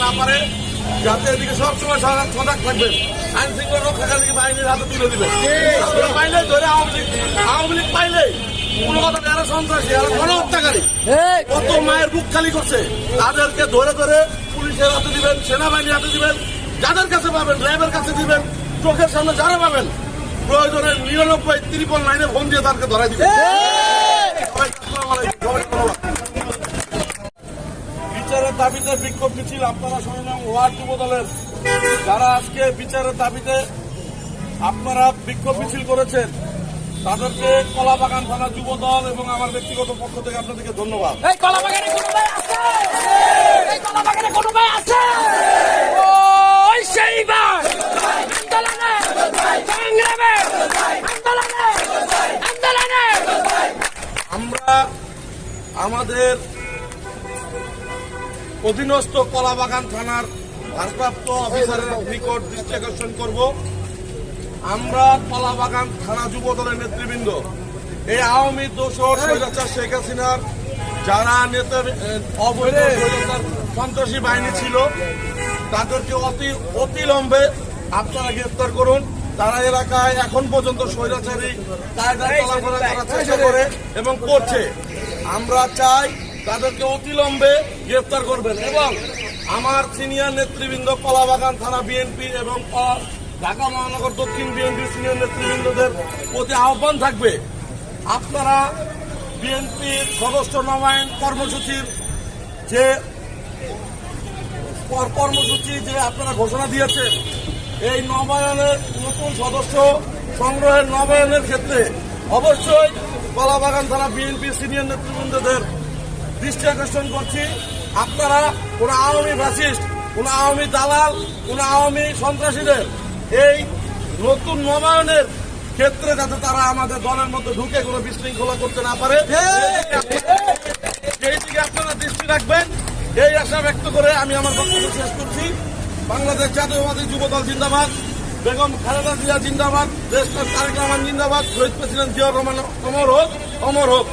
না পারে, যাতে এদিকে সবসময় সজাগ থাকবেন। আইন শৃঙ্খলা রক্ষাকারী বাহিনীর হাতে তুলে দিবেন। পাইলে ধরে আওয়ামী লীগ পাইলে কোনো কথা যারা সন্ত্রাসী আর গণহত্যাকারী কত মায়ের বুক খালি করছে, তাদেরকে ধরে ধরে পুলিশের হাতে দিবেন, সেনাবাহিনীর হাতে দিবেন, যাদের কাছে পাবেন র্যাবের কাছে দিবেন, চোখের সামনে যারা পাবেন প্রয়োজনে 99-9 ফোন দিয়ে তাদেরকে ধরাই দিবেন। বিচারের দাবিতে বিক্ষোভ মিছিল আপনারা শুনলাম ওয়ার্ড যুব দলের যারা আজকে বিচারের দাবিতে আপনারা বিক্ষোভ মিছিল করেছেন, তাদেরকে কলাবাগান থানা যুব দল এবং আমার ব্যক্তিগত পক্ষ থেকে আপনাদেরকে ধন্যবাদ। কলাবাগানে কোনো ভাই আছে? কলাবাগানে কোনো ভাই আছে? ওই সেইবার আন্দোলনে সংগ্রামে আন্দোলনে আমরা আমাদের অধীনস্থ কলাবাগান থানার ভারপ্রাপ্ত অফিসারের নিকট দৃষ্টি আকর্ষণ করব। আমরা কলাবাগান থানা যুব দলের নেতৃবৃন্দ এই আওয়ামী দোসর স্বৈরাচার শেখ হাসিনার যারা নেতা অবৈধ সন্ত্রাসী বাহিনী ছিল তাদেরকে অতিলম্বে আপনারা গ্রেফতার করুন। তারা এলাকায় এখন পর্যন্ত স্বৈরাচারী কায়দায় চলাফেরা করার চেষ্টা করে এবং করছে। আমরা চাই তাদেরকে অতিলম্বে গ্রেফতার করবেন এবং আমার সিনিয়র নেতৃবৃন্দ কলাবাগান থানা বিএনপি এবং ঢাকা মহানগর দক্ষিণ বিএনপি সিনিয়র নেতৃবৃন্দদের প্রতি আহ্বান থাকবে, আপনারা বিএনপির সদস্য নবায়ন কর্মসূচির যে আপনারা ঘোষণা দিয়েছেন, এই নবায়নের নতুন সদস্য সংগ্রহের নবায়নের ক্ষেত্রে অবশ্যই কলাবাগান থানা বিএনপি সিনিয়র নেতৃবৃন্দদের দৃষ্টি আকর্ষণ করছি। আপনারা কোন আওয়ামী ফ্যাসিস্ট, কোন আওয়ামী দালাল, কোন আওয়ামী সন্ত্রাসীদের এই নতুন নবায়নের ক্ষেত্রে যাতে তারা আমাদের দলের মধ্যে ঢুকে কোনো বিশৃঙ্খলা করতে না পারে সেই দিকে আপনারা দৃষ্টি রাখবেন, এই আশা ব্যক্ত করে আমি আমার বক্তব্য শেষ করছি। বাংলাদেশ জাতীয়তাবাদী যুব দল জিন্দাবাদ, বেগম খালেদা জিয়া জিন্দাবাদ, দেশ তারেক রহমান জিন্দাবাদ, শহীদ প্রেসিডেন্ট জিয়াউর রহমান অমর হোক, অমর হোক।